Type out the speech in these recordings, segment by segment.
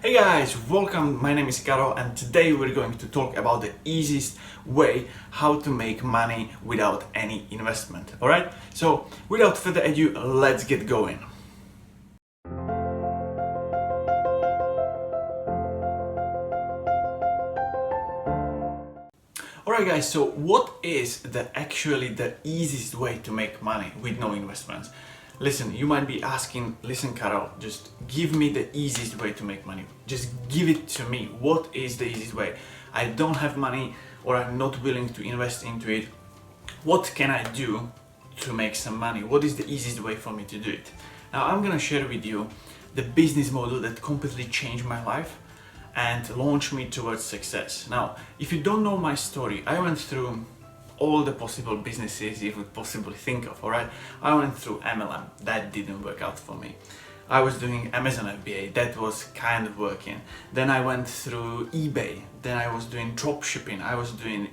Hey guys, welcome. My name is Karol and today we're going to talk about the easiest way how to make money without any investment. Alright, so without further ado, let's get going. Alright guys, so what is actually the easiest way to make money with no investments? Listen, you might be asking, listen Karol, just give me the easiest way to make money. Just give it to me. What is the easiest way? I don't have money or I'm not willing to invest into it. What can I do to make some money? What is the easiest way for me to do it? Now I'm gonna share with you the business model that completely changed my life and launched me towards success. Now, if you don't know my story, I went through all the possible businesses you could possibly think of, alright? I went through MLM, that didn't work out for me. I was doing Amazon FBA, that was kind of working. Then I went through eBay, then I was doing drop shipping, I was doing,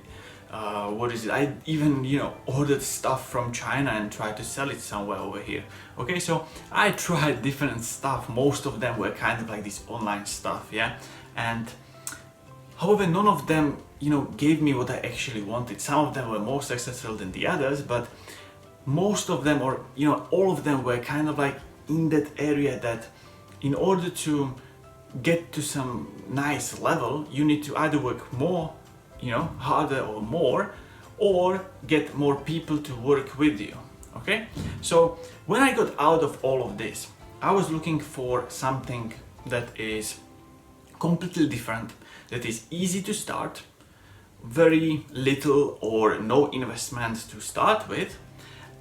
I even, ordered stuff from China and tried to sell it somewhere over here. Okay, so I tried different stuff, most of them were kind of like this online stuff, yeah? And however, none of them, gave me what I actually wanted. Some of them were more successful than the others, but most of them, or all of them were kind of like in that area that in order to get to some nice level, you need to either work more, harder or more, or get more people to work with you, okay? So when I got out of all of this, I was looking for something that is completely different, that is easy to start, very little or no investment to start with,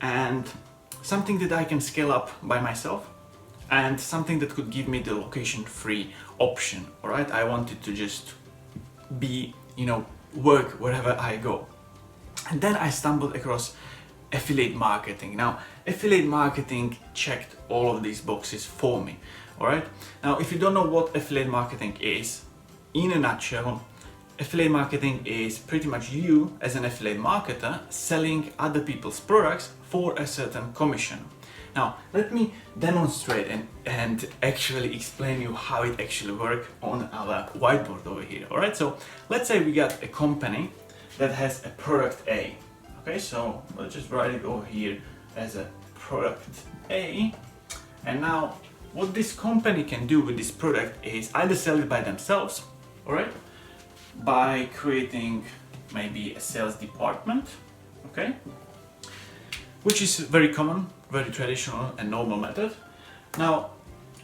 and something that I can scale up by myself, and something that could give me the location-free option. All right, I wanted to just be, work wherever I go. And then I stumbled across affiliate marketing. Now, affiliate marketing checked all of these boxes for me. All right. Now, if you don't know what affiliate marketing is, in a nutshell, affiliate marketing is pretty much you as an affiliate marketer selling other people's products for a certain commission. Now, let me demonstrate and actually explain you how it actually works on our whiteboard over here. All right. So let's say we got a company that has a product A. Okay. So let's just write it over here as a product A. And now what this company can do with this product is either sell it by themselves, all right, by creating maybe a sales department, okay, which is very common, very traditional and normal method. Now,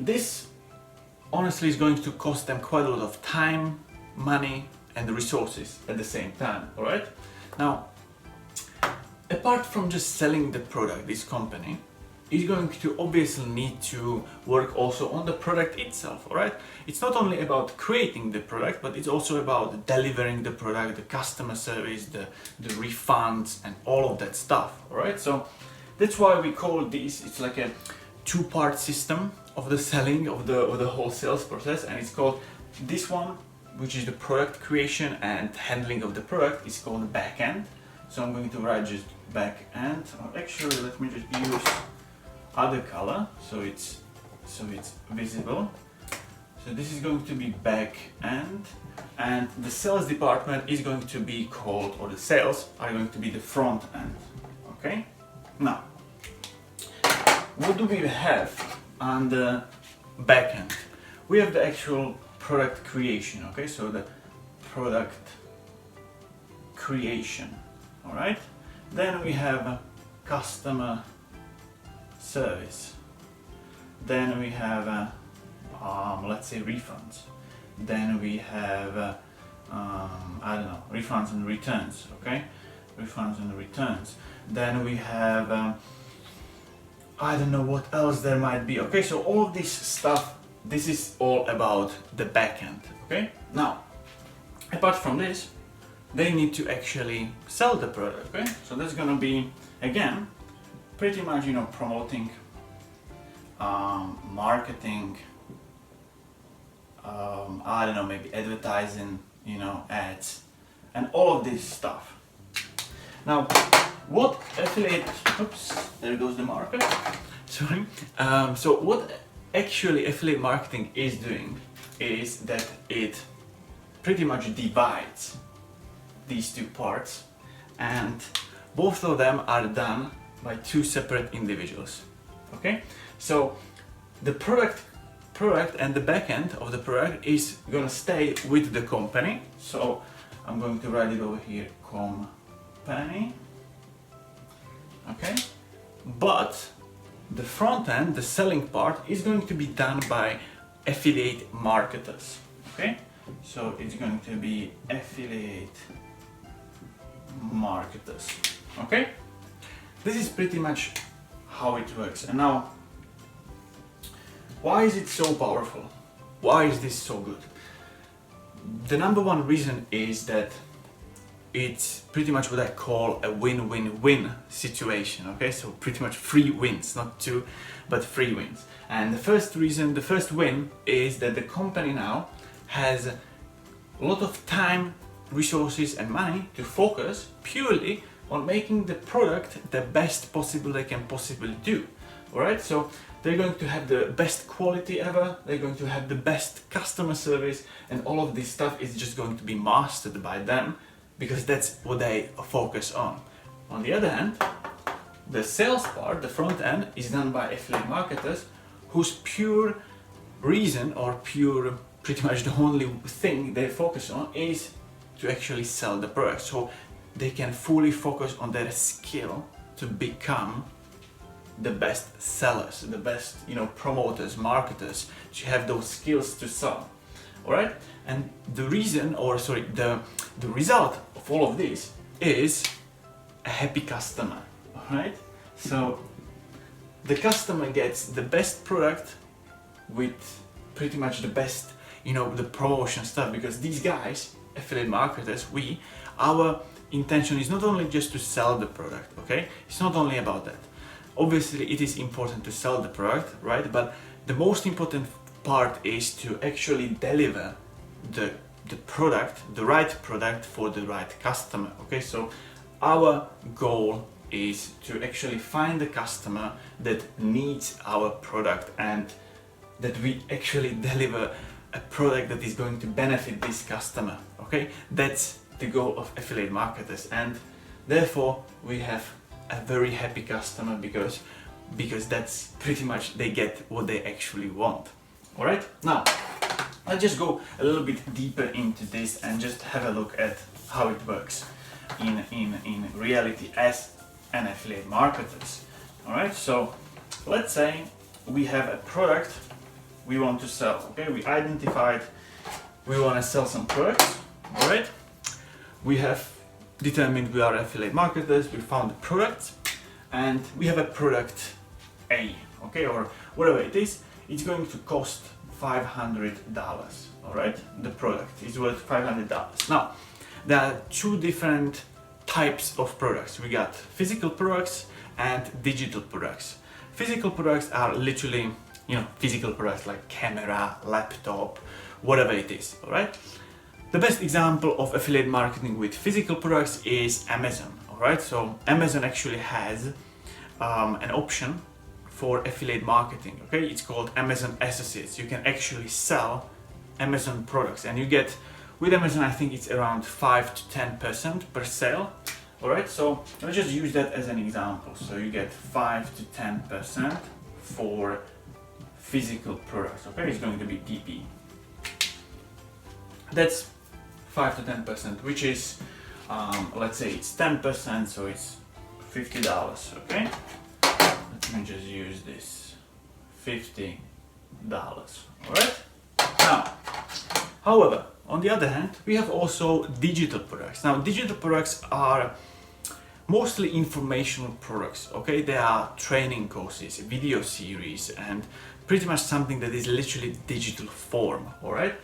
this honestly is going to cost them quite a lot of time, money, and resources at the same time, all right? Now, apart from just selling the product, this company is going to obviously need to work also on the product itself, all right? It's not only about creating the product, but it's also about delivering the product, the customer service, the refunds, and all of that stuff, all right? So that's why we call this, it's like a two-part system of the selling of the whole sales process, and it's called this one, which is the product creation and handling of the product, is called the back end. So I'm going to write just back end, or actually let me just use other color so it's visible. So this is going to be back end, and the sales department is going to be called, or the sales are going to be the front end. Okay, now what do we have on the back end? We have the actual product creation. Okay, so the product creation, all right. Then we have customer service. Then we have let's say refunds. Then we have refunds and returns. Okay, refunds and returns. Then we have I don't know what else there might be. Okay, so all of this stuff, this is all about the back end. Okay, now apart from this, they need to actually sell the product. Okay, so that's gonna be again pretty much, promoting, marketing, I don't know, maybe advertising, ads, and all of this stuff. Now, what affiliate, oops, there goes the marker, sorry. So what actually affiliate marketing is doing is that it pretty much divides these two parts, and both of them are done by two separate individuals. Okay, so the product and the back end of the product is gonna stay with the company. So I'm going to write it over here, company. Okay, but the front end, the selling part, is going to be done by affiliate marketers. Okay, so it's going to be affiliate marketers. Okay, this is pretty much how it works. And now, why is it so powerful? Why is this so good? The number one reason is that it's pretty much what I call a win-win-win situation. Okay, so pretty much 3 wins, not 2, but 3 wins. And the first reason, the first win, is that the company now has a lot of time, resources and money to focus purely on making the product the best possible they can possibly do. Alright, so they're going to have the best quality ever, they're going to have the best customer service, and all of this stuff is just going to be mastered by them, because that's what they focus on. On the other hand, the sales part, the front end, is done by affiliate marketers, whose pure reason, or pure, pretty much the only thing they focus on, is to actually sell the product. So they can fully focus on their skill to become the best sellers, the best, promoters, marketers, to have those skills to sell. All right, and the reason, or sorry, the result of all of this is a happy customer. All right, so the customer gets the best product with pretty much the best, the promotion stuff, because these guys, affiliate marketers, our intention is not only just to sell the product. Okay, it's not only about that. Obviously, it is important to sell the product, right? But the most important part is to actually deliver the product, the right product for the right customer. Okay, so our goal is to actually find the customer that needs our product, and that we actually deliver a product that is going to benefit this customer. Okay, that's the goal of affiliate marketers, and therefore we have a very happy customer, because that's pretty much, they get what they actually want. All right, now let's just go a little bit deeper into this and just have a look at how it works in reality as an affiliate marketers. All right, so let's say we have a product we want to sell. Okay, we identified we want to sell some products. All right, we have determined we are affiliate marketers, we found the product, and we have a product A, okay, or whatever it is. It's going to cost $500. All right, the product is worth $500. Now, there are 2 different types of products. We got physical products and digital products. Physical products are literally, physical products like camera, laptop, whatever it is. All right. The best example of affiliate marketing with physical products is Amazon. All right, so Amazon actually has an option for affiliate marketing. Okay, it's called Amazon Associates. You can actually sell Amazon products, and you get, with Amazon, I think it's around 5 to 10% per sale. All right, so let's just use that as an example. So you get 5 to 10% for physical products. Okay, it's going to be PP. That's 5 to 10%, which is, let's say it's 10%, so it's $50. Okay, let me just use this $50. All right. Now, however, on the other hand, we have also digital products. Now, digital products are mostly informational products. Okay, they are training courses, video series, and pretty much something that is literally digital form. All right.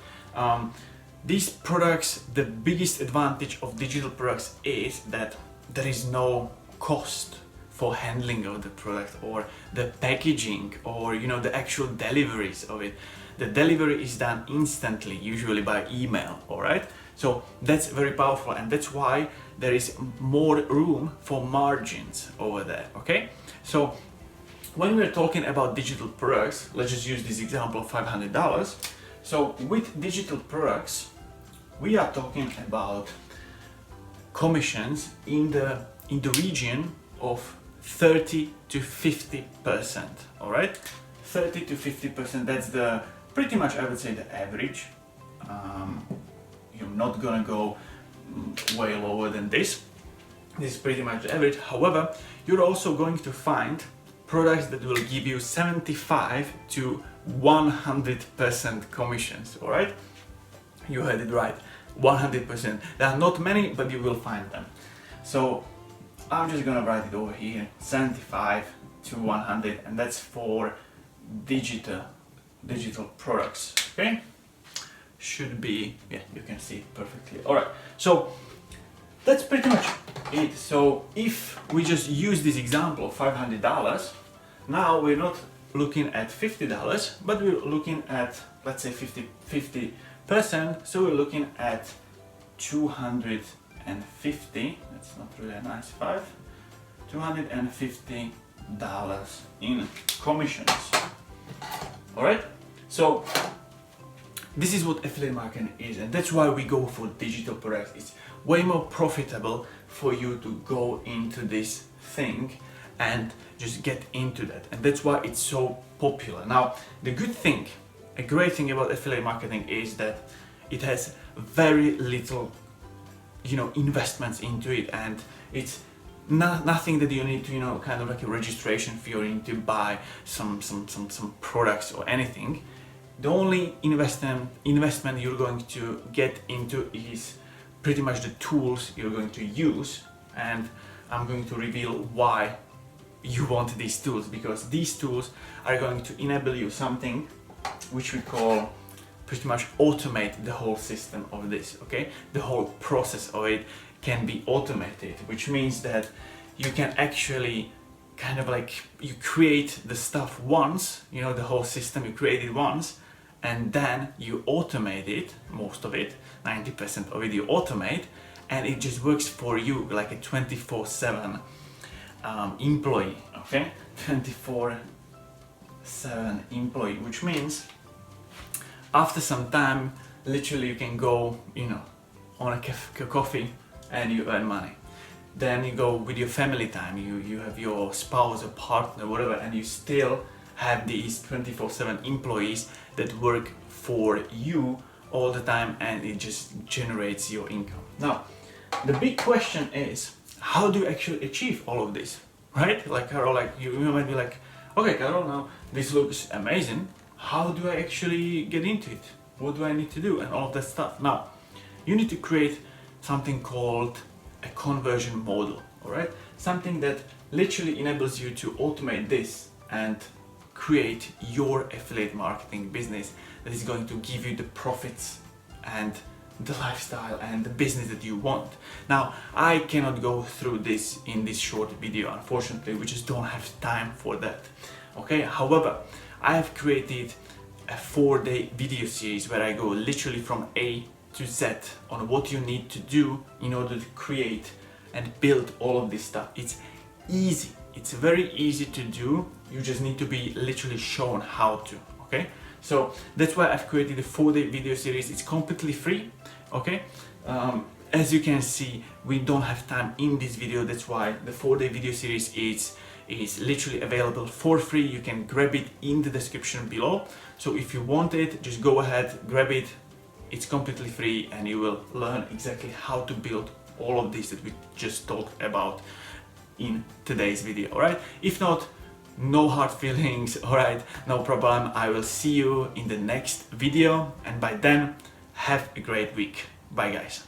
These products, the biggest advantage of digital products is that there is no cost for handling of the product, or the packaging, or the actual deliveries of it. The delivery is done instantly, usually by email. All right, so that's very powerful, and that's why there is more room for margins over there. Okay, so when we're talking about digital products, let's just use this example of $500. So with digital products, we are talking about commissions in the region of 30 to 50%. All right, 30 to 50%. That's the pretty much, I would say, the average. You're not gonna go way lower than this. This is pretty much the average. However, you're also going to find products that will give you 75 to 100% commissions. All right, you heard it right, 100%. There are not many, but you will find them. So I'm just gonna write it over here, 75 to 100, and that's for digital products. Okay, should be, yeah, you can see it perfectly. All right, so that's pretty much it. So if we just use this example of $500, now we're not looking at $50, but we're looking at, let's say, 50%. So we're looking at 250. That's not really a nice five. $250 in commissions. All right. So this is what affiliate marketing is, and that's why we go for digital products. It's way more profitable for you to go into this thing and just get into that, and that's why it's so popular. Now, the good thing, a great thing about affiliate marketing is that it has very little, investments into it, and it's nothing that you need to, kind of like a registration fee or you need to buy some products or anything. The only investment you're going to get into is pretty much the tools you're going to use, and I'm going to reveal why you want these tools, because these tools are going to enable you something which we call pretty much automate the whole system of this. Okay, the whole process of it can be automated, which means that you can actually kind of like, you create the stuff once, the whole system you create it once, and then you automate it, most of it, 90% of it you automate, and it just works for you like a 24/7 employee. Okay, 24/7 employee, which means after some time, literally you can go, on a coffee and you earn money. Then you go with your family time, you have your spouse or partner, whatever, and you still have these 24/7 employees that work for you all the time, and it just generates your income. Now, the big question is, how do you actually achieve all of this, right? Like Karol, like you might be like, okay, Karol, now this looks amazing. How do I actually get into it? What do I need to do? And all of that stuff. Now, you need to create something called a conversion model, all right? Something that literally enables you to automate this and create your affiliate marketing business that is going to give you the profits and the lifestyle and the business that you want. Now, I cannot go through this in this short video, unfortunately. We just don't have time for that. Okay, however, I have created a 4-day video series where I go literally from A to Z on what you need to do in order to create and build all of this stuff. It's easy. It's very easy to do. You just need to be literally shown how to. Okay, so that's why I've created a 4-day video series. It's completely free. Okay, as you can see, we don't have time in this video. That's why the 4-day video series is literally available for free. You can grab it in the description below. So if you want it, just go ahead, grab it. It's completely free, and you will learn exactly how to build all of this that we just talked about in today's video. All right, if not, no hard feelings. All right, no problem. I will see you in the next video, and by then, have a great week. Bye guys.